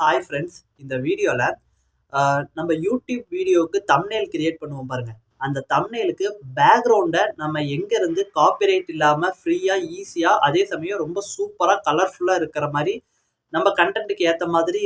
Hi friends, இந்த வீடியோவில் நம்ம யூடியூப் வீடியோவுக்கு தம்ப்நெயில் கிரியேட் பண்ணுவோம் பாருங்கள். அந்த தம்ப்நெயிலுக்கு பேக்ரவுண்டை நம்ம எங்கேருந்து காப்பிரைட் இல்லாமல் ஃப்ரீயாக ஈஸியாக அதே சமயம் ரொம்ப சூப்பராக கலர்ஃபுல்லாக இருக்கிற மாதிரி நம்ம கண்டென்ட்டுக்கு ஏற்ற மாதிரி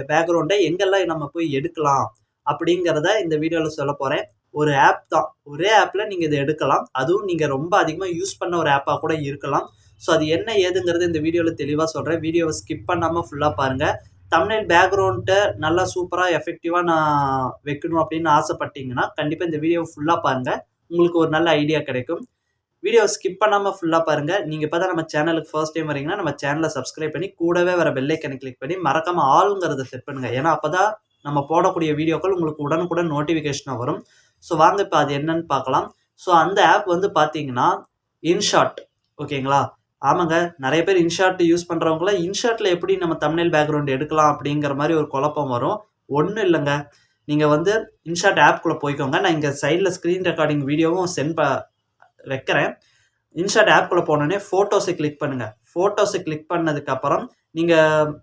பேக்ரவுண்டை எங்கெல்லாம் நம்ம போய் எடுக்கலாம் அப்படிங்கிறத இந்த வீடியோவில் சொல்ல போகிறேன். ஒரு ஆப் தான், ஒரே ஆப்பில் நீங்கள் இதை எடுக்கலாம். அதுவும் நீங்கள் ரொம்ப அதிகமாக யூஸ் பண்ண ஒரு ஆப்பாக கூட இருக்கலாம். ஸோ அது என்ன ஏதுங்கிறது இந்த வீடியோவில் தெளிவாக சொல்கிறேன். வீடியோவை ஸ்கிப் பண்ணாமல் ஃபுல்லாக பாருங்கள். தம்ப்நெயில் பேக்ரவுண்ட்டை நல்லா சூப்பராக எஃபெக்டிவாக நான் வைக்கணும் அப்படின்னு ஆசைப்பட்டீங்கன்னா கண்டிப்பாக இந்த வீடியோவை ஃபுல்லாக பாருங்கள். உங்களுக்கு ஒரு நல்ல ஐடியா கிடைக்கும். வீடியோவை ஸ்கிப் பண்ணாமல் ஃபுல்லாக பாருங்கள். நீங்கள் இப்போ தான் நம்ம சேனலுக்கு ஃபர்ஸ்ட் டைம் வரீங்கன்னா நம்ம சேனலை சப்ஸ்கிரைப் பண்ணி கூடவே வர பெல் ஐக்கனை கிளிக் பண்ணி மறக்காமல் ஆளுங்கிறத செட் பண்ணுங்கள். ஏன்னா அப்போ தான் நம்ம போடக்கூடிய வீடியோக்கள் உங்களுக்கு உடனுக்குடன் நோட்டிஃபிகேஷனாக வரும். ஸோ வாங்க இப்போ அது என்னன்னு பார்க்கலாம். ஸோ அந்த ஆப் வந்து பார்த்தீங்கன்னா இன்ஷாட். ஓகேங்களா? ஆமாங்க, நிறைய பேர் இன்ஷாட் யூஸ் பண்ணுறவங்களாம் இன்ஷாட்டில் எப்படி நம்ம தம்ப்நெயில் பேக்ரவுண்ட் எடுக்கலாம் அப்படிங்கிற மாதிரி ஒரு குழப்பம் வரும். ஒன்றும் இல்லைங்க, நீங்கள் வந்து இன்ஷாட் ஆப்குள்ளே போய்க்கோங்க. நான் இங்கே சைடில் ஸ்க்ரீன் ரெக்கார்டிங் வீடியோவும் வைக்கிறேன். இன்ஷாட் ஆப்குள்ளே போனோடனே ஃபோட்டோஸை கிளிக் பண்ணுங்கள். ஃபோட்டோஸை கிளிக் பண்ணதுக்கப்புறம் நீங்கள்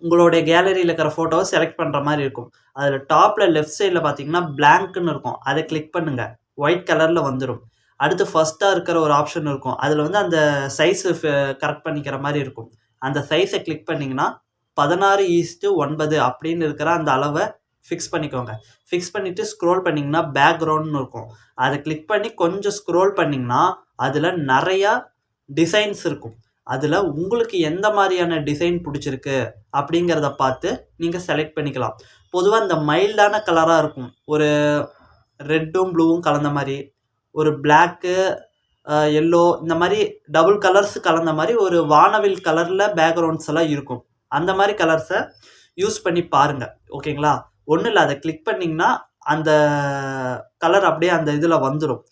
உங்களுடைய கேலரியில் இருக்கிற ஃபோட்டோவை செலக்ட் பண்ணுற மாதிரி இருக்கும். அதில் டாப்பில் லெஃப்ட் சைடில் பார்த்தீங்கன்னா பிளாங்க்னு இருக்கும். அதை கிளிக் பண்ணுங்கள். ஒயிட் கலரில் வந்துடும். அடுத்து ஃபஸ்ட்டாக இருக்கிற ஒரு ஆப்ஷன் இருக்கும். அதில் வந்து அந்த சைஸு கரெக்ட் பண்ணிக்கிற மாதிரி இருக்கும். அந்த சைஸை கிளிக் பண்ணிங்கன்னா 16:9 அப்படின்னு இருக்கிற அந்த அளவை ஃபிக்ஸ் பண்ணிக்கோங்க. ஃபிக்ஸ் பண்ணிவிட்டு ஸ்க்ரோல் பண்ணிங்கன்னா பேக்ரவுண்ட்னு இருக்கும். அதை கிளிக் பண்ணி கொஞ்சம் ஸ்க்ரோல் பண்ணிங்கன்னா அதில் நிறையா டிசைன்ஸ் இருக்கும். அதில் உங்களுக்கு எந்த மாதிரியான டிசைன் பிடிச்சிருக்கு அப்படிங்கிறத பார்த்து நீங்கள் செலக்ட் பண்ணிக்கலாம். பொதுவாக இந்த மைல்டான கலராக இருக்கும். ஒரு ரெட்டும் ப்ளூவும் கலந்த மாதிரி, ஒரு பிளாக்கு எல்லோ, இந்த மாதிரி டபுள் கலர்ஸ் கலந்த மாதிரி ஒரு வானவில் கலரில் பேக்ரவுண்ட்ஸ் எல்லாம் இருக்கும். அந்த மாதிரி கலர்ஸை யூஸ் பண்ணி பாருங்கள். ஓகேங்களா? ஒன்றும் இல்லை, அதை கிளிக் பண்ணிங்கன்னா அந்த கலர் அப்படியே அந்த இதில் வந்துடும்.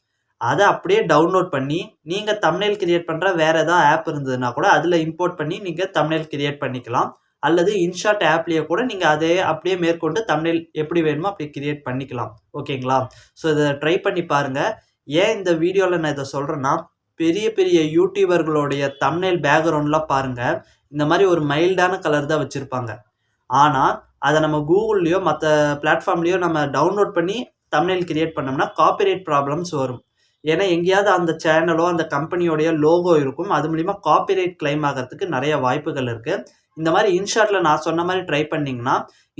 அதை அப்படியே டவுன்லோட் பண்ணி நீங்கள் தம்ப்நெயில் கிரியேட் பண்ணுற வேறு ஏதாவது ஆப் இருந்ததுன்னா கூட அதில் இம்போர்ட் பண்ணி நீங்கள் தம்ப்நெயில் கிரியேட் பண்ணிக்கலாம். அல்லது இன்ஷாட் ஆப்லேயே கூட நீங்கள் அதே அப்படியே மேற்கொண்டு தம்ப்நெயில் எப்படி வேணுமோ அப்படி கிரியேட் பண்ணிக்கலாம். ஓகேங்களா? ஸோ இதை ட்ரை பண்ணி பாருங்கள். ஏன் இந்த வீடியோவில் நான் இதை சொல்கிறேன்னா, பெரிய பெரிய யூடியூபர்களுடைய தம்ப்நெயில் பேக்ரவுண்ட்லாம் பாருங்கள், இந்த மாதிரி ஒரு மைல்டான கலர் தான் வச்சுருப்பாங்க. ஆனால் அதை நம்ம கூகுள்லேயோ மற்ற பிளாட்ஃபார்ம்லேயோ நம்ம டவுன்லோட் பண்ணி தம்ப்நெயில் கிரியேட் பண்ணோம்னா காப்பிரைட் ப்ராப்ளம்ஸ் வரும். ஏன்னா எங்கேயாவது அந்த சேனலோ அந்த கம்பெனியோடைய லோகோ இருக்கும். அது மூலிமா காப்பிரைட் கிளைம் ஆகிறதுக்கு நிறைய வாய்ப்புகள் இருக்குது. இந்த மாதிரி இன்ஷாட்டில் நான் சொன்ன மாதிரி ட்ரை பண்ணிங்கன்னா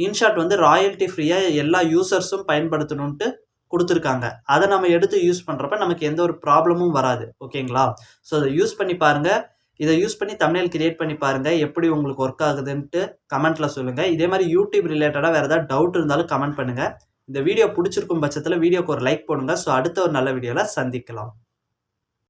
இன்ஷாட் வந்து ராயல்ட்டி ஃப்ரீயாக எல்லா யூசர்ஸும் பயன்படுத்தணுன்ட்டு கொடுத்துருக்காங்க. அதை நம்ம எடுத்து யூஸ் பண்ணுறப்ப நமக்கு எந்த ஒரு ப்ராப்ளமும் வராது. ஓகேங்களா? ஸோ அதை யூஸ் பண்ணி பாருங்கள். இதை யூஸ் பண்ணி தம்ப்நெயில் கிரியேட் பண்ணி பாருங்கள். எப்படி உங்களுக்கு ஒர்க் ஆகுதுன்ட்டு கமெண்ட்டில் சொல்லுங்கள். இதே மாதிரி யூடியூப் ரிலேட்டடாக வேறு ஏதாவது டவுட் இருந்தாலும் கமெண்ட் பண்ணுங்கள். இந்த வீடியோ பிடிச்சிருக்கும் பட்சத்தில் வீடியோக்கு ஒரு லைக் போடுங்க. ஸோ அடுத்த ஒரு நல்ல வீடியோவில் சந்திக்கலாம்.